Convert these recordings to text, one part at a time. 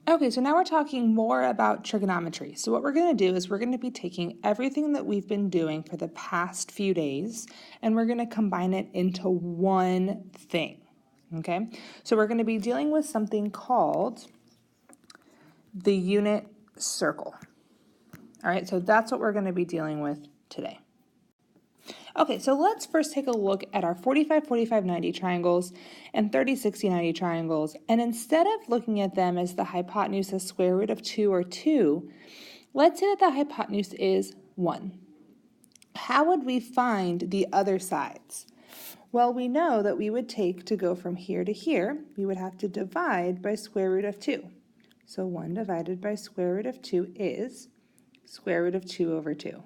Okay, so now we're talking more about trigonometry. So what we're going to do is we're going to be taking everything that we've been doing for the past few days and we're going to combine it into one thing. Okay, so we're going to be dealing with something called the unit circle. All right, so that's what we're going to be dealing with today. Okay, so let's first take a look at our 45, 45, 90 triangles and 30, 60, 90 triangles. And instead of looking at them as the hypotenuse as square root of 2 or 2, let's say that the hypotenuse is 1. How would we find the other sides? Well, we know that we would take to go from here to here, we would have to divide by square root of 2. So 1 divided by square root of 2 is square root of 2 over 2.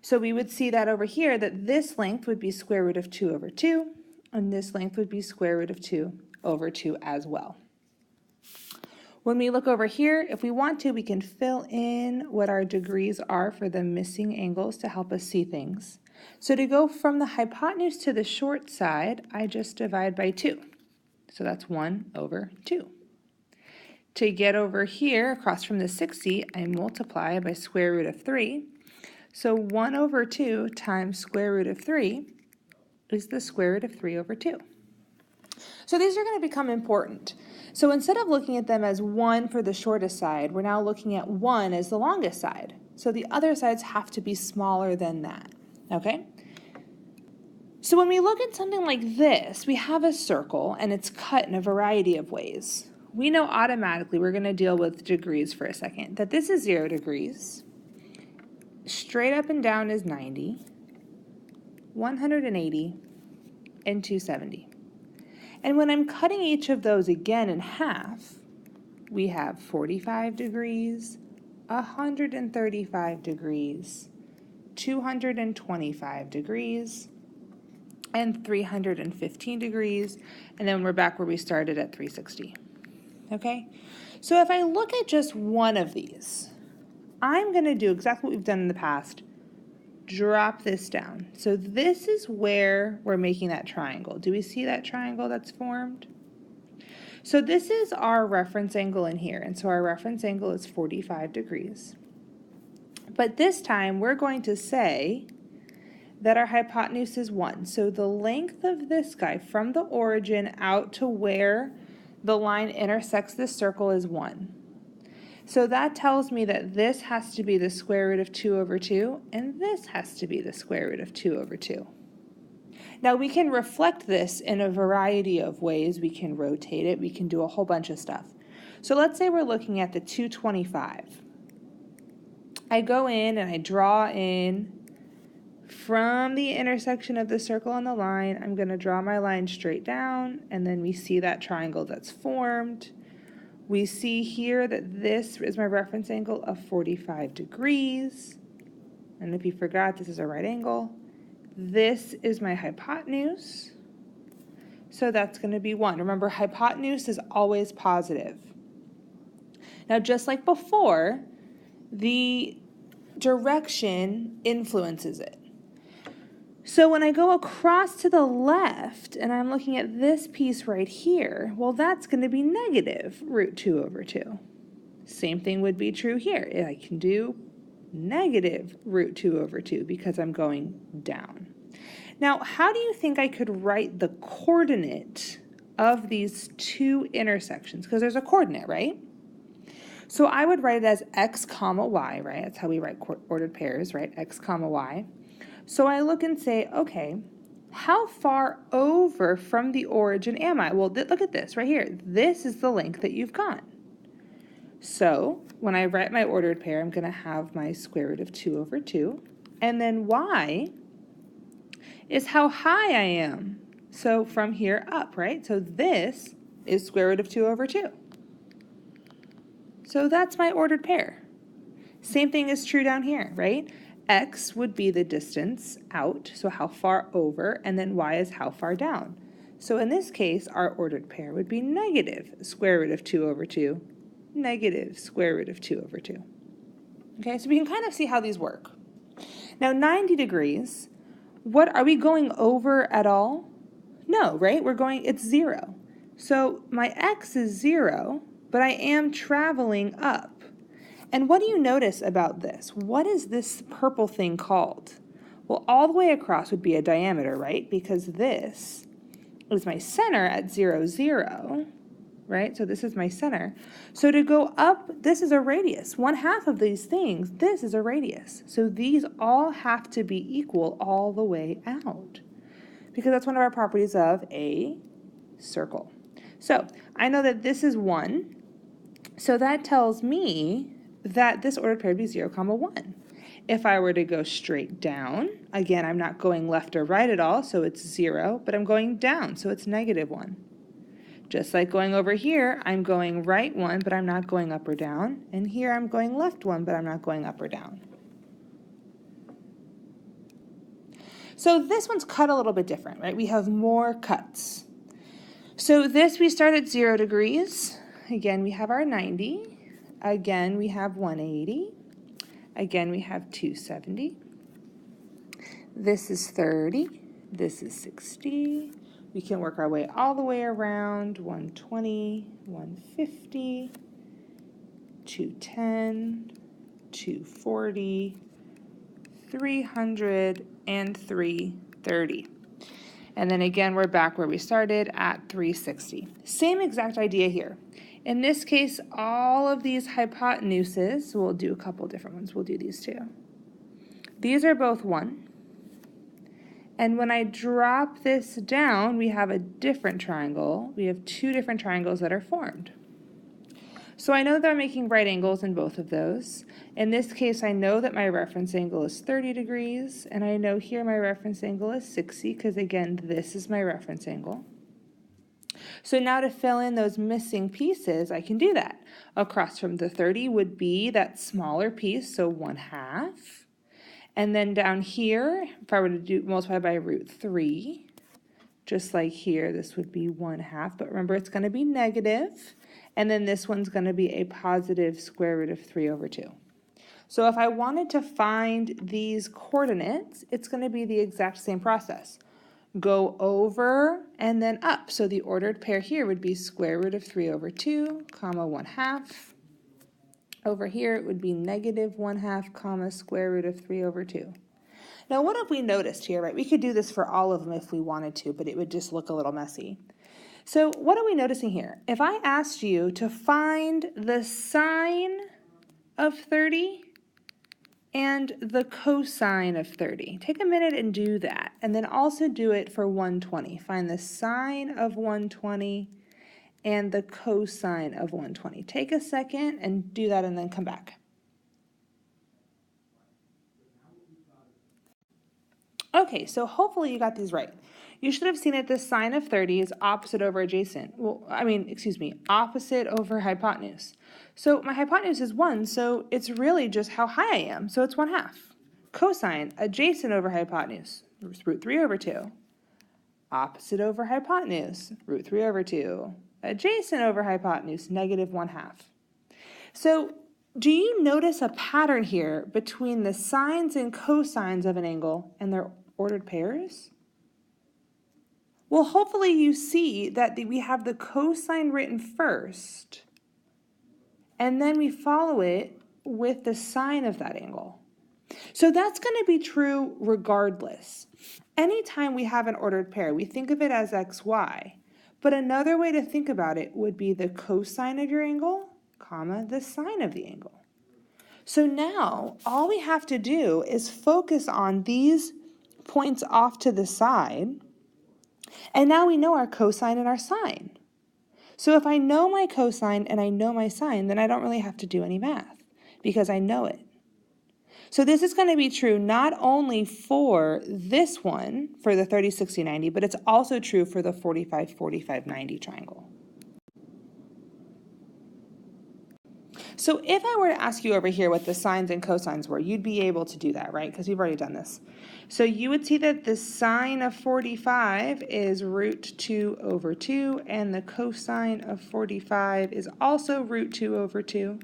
So we would see that over here that this length would be square root of 2 over 2, and this length would be square root of 2 over 2 as well. When we look over here, if we want to, we can fill in what our degrees are for the missing angles to help us see things. So to go from the hypotenuse to the short side, I just divide by 2. So that's 1 over 2. To get over here, across from the 60, I multiply by square root of 3. So 1 over 2 times square root of 3 is the square root of 3 over 2. So these are going to become important. So instead of looking at them as 1 for the shortest side, we're now looking at 1 as the longest side. So the other sides have to be smaller than that, okay? So when we look at something like this, we have a circle and it's cut in a variety of ways. We know automatically, we're going to deal with degrees for a second, that this is 0 degrees. Straight up and down is 90, 180, and 270. And when I'm cutting each of those again in half, we have 45 degrees, 135 degrees, 225 degrees, and 315 degrees, and then we're back where we started at 360. Okay? So if I look at just one of these, I'm going to do exactly what we've done in the past. Drop this down. So this is where we're making that triangle. Do we see that triangle that's formed? So this is our reference angle in here. And so our reference angle is 45 degrees. But this time we're going to say that our hypotenuse is 1. So the length of this guy from the origin out to where the line intersects this circle is 1. So that tells me that this has to be the square root of 2 over 2, and this has to be the square root of 2 over 2. Now we can reflect this in a variety of ways. We can rotate it, we can do a whole bunch of stuff. So let's say we're looking at the 225. I go in and I draw in from the intersection of the circle and the line. I'm going to draw my line straight down, and then we see that triangle that's formed. We see here that this is my reference angle of 45 degrees. And if you forgot, this is a right angle. This is my hypotenuse. So that's going to be 1. Remember, hypotenuse is always positive. Now, just like before, the direction influences it. So when I go across to the left and I'm looking at this piece right here, well, that's going to be negative root 2 over 2. Same thing would be true here. I can do negative root 2 over 2 because I'm going down. Now, how do you think I could write the coordinate of these two intersections? Because there's a coordinate, right? So I would write it as x comma y, right? That's how we write ordered pairs, right? X comma y. So I look and say, okay, how far over from the origin am I? Well, look at this right here. This is the length that you've gone. So when I write my ordered pair, I'm going to have my square root of 2 over 2. And then y is how high I am. So from here up, right? So this is square root of 2 over 2. So that's my ordered pair. Same thing is true down here, right? X would be the distance out, so how far over, and then y is how far down. So in this case, our ordered pair would be negative square root of 2 over 2, negative square root of 2 over 2. Okay, so we can kind of see how these work. Now 90 degrees, what are we going over at all? No, right? It's 0. So my x is 0, but I am traveling up. And what do you notice about this? What is this purple thing called? Well, all the way across would be a diameter, right? Because this is my center at 0, 0, right? So this is my center. So to go up, this is a radius. 1/2 of these things, this is a radius. So these all have to be equal all the way out, because that's one of our properties of a circle. So I know that this is 1. So that tells me that this ordered pair would be 0, 1. If I were to go straight down, again, I'm not going left or right at all, so it's 0, but I'm going down, so it's -1. Just like going over here, I'm going right 1, but I'm not going up or down. And here I'm going left 1, but I'm not going up or down. So this one's cut a little bit different, right? We have more cuts. So this, we start at 0 degrees. Again, we have our 90. Again, we have 180. Again, we have 270. This is 30. This is 60. We can work our way all the way around 120, 150, 210, 240, 300, and 330. And then again, we're back where we started at 360. Same exact idea here. In this case, all of these hypotenuses, we'll do a couple different ones. We'll do these two. These are both 1. And when I drop this down, we have a different triangle. We have 2 different triangles that are formed. So I know that I'm making right angles in both of those. In this case, I know that my reference angle is 30 degrees, and I know here my reference angle is 60, because again, this is my reference angle. So now to fill in those missing pieces, I can do that. Across from the 30 would be that smaller piece, so 1/2. And then down here, if I were to multiply by √3, just like here, this would be 1/2. But remember, it's going to be negative. And then this one's going to be a positive square root of 3/2. So if I wanted to find these coordinates, it's going to be the exact same process. Go over and then up. So the ordered pair here would be square root of 3/2, 1/2. Over here, it would be -1/2, square root of 3/2. Now, what have we noticed here, right? We could do this for all of them if we wanted to, but it would just look a little messy. So what are we noticing here? If I asked you to find the sine of 30 and the cosine of 30, take a minute and do that. And then also do it for 120. Find the sine of 120 and the cosine of 120. Take a second and do that and then come back. Okay, so hopefully you got these right. You should have seen it, the sine of 30 is opposite over adjacent. Opposite over hypotenuse. So my hypotenuse is 1, so it's really just how high I am, so it's 1/2. Cosine, adjacent over hypotenuse, √3/2. Opposite over hypotenuse, √3/2. Adjacent over hypotenuse, -1/2. So do you notice a pattern here between the sines and cosines of an angle and their ordered pairs? Well, hopefully you see that we have the cosine written first, and then we follow it with the sine of that angle. So that's going to be true regardless. Anytime we have an ordered pair, we think of it as x, y. But another way to think about it would be the cosine of your angle, comma, the sine of the angle. So now all we have to do is focus on these points off to the side, and now we know our cosine and our sine. So if I know my cosine and I know my sine, then I don't really have to do any math because I know it. So this is going to be true not only for this one, for the 30, 60, 90, but it's also true for the 45, 45, 90 triangle. So if I were to ask you over here what the sines and cosines were, you'd be able to do that, right? Because we've already done this. So you would see that the sine of 45 is √2/2, and the cosine of 45 is also √2/2.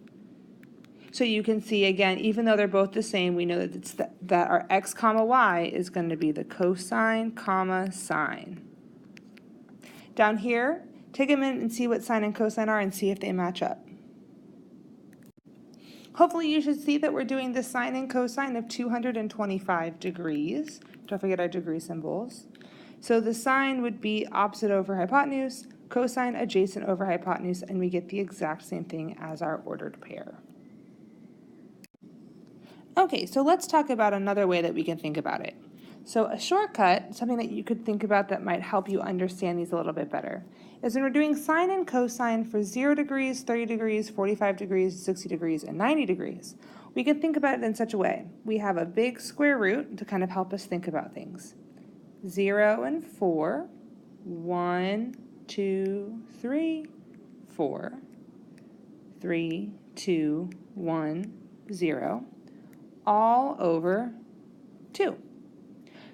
So you can see, again, even though they're both the same, we know that it's that our x, comma, y is going to be the cosine, comma, sine. Down here, Take a minute and see what sine and cosine are and see if they match up. Hopefully you should see that we're doing the sine and cosine of 225 degrees. Don't forget our degree symbols. So the sine would be opposite over hypotenuse, cosine adjacent over hypotenuse, and we get the exact same thing as our ordered pair. Okay, so let's talk about another way that we can think about it. So a shortcut, something that you could think about that might help you understand these a little bit better, is when we're doing sine and cosine for 0 degrees, 30 degrees, 45 degrees, 60 degrees, and 90 degrees. We can think about it in such a way. We have a big square root to kind of help us think about things. 0 and 4, 1, 2, 3, 4, 3, 2, 1, 0, all over 2.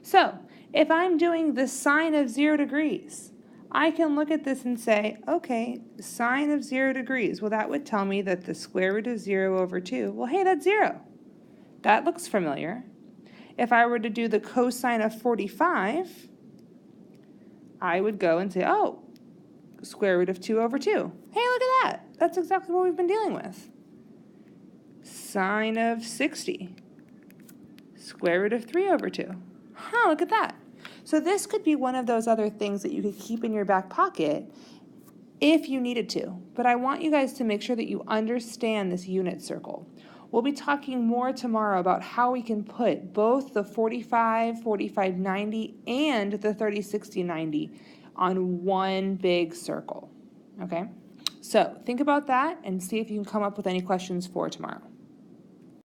So if I'm doing the sine of 0 degrees, I can look at this and say, okay, sine of 0 degrees. Well, that would tell me that the square root of 0 over 2, well, hey, that's 0. That looks familiar. If I were to do the cosine of 45, I would go and say, oh, square root of 2 over 2. Hey, look at that. That's exactly what we've been dealing with. Sine of 60, square root of 3 over 2. Huh, look at that. So this could be one of those other things that you could keep in your back pocket if you needed to. But I want you guys to make sure that you understand this unit circle. We'll be talking more tomorrow about how we can put both the 45, 45, 90, and the 30, 60, 90 on one big circle, okay? So think about that and see if you can come up with any questions for tomorrow.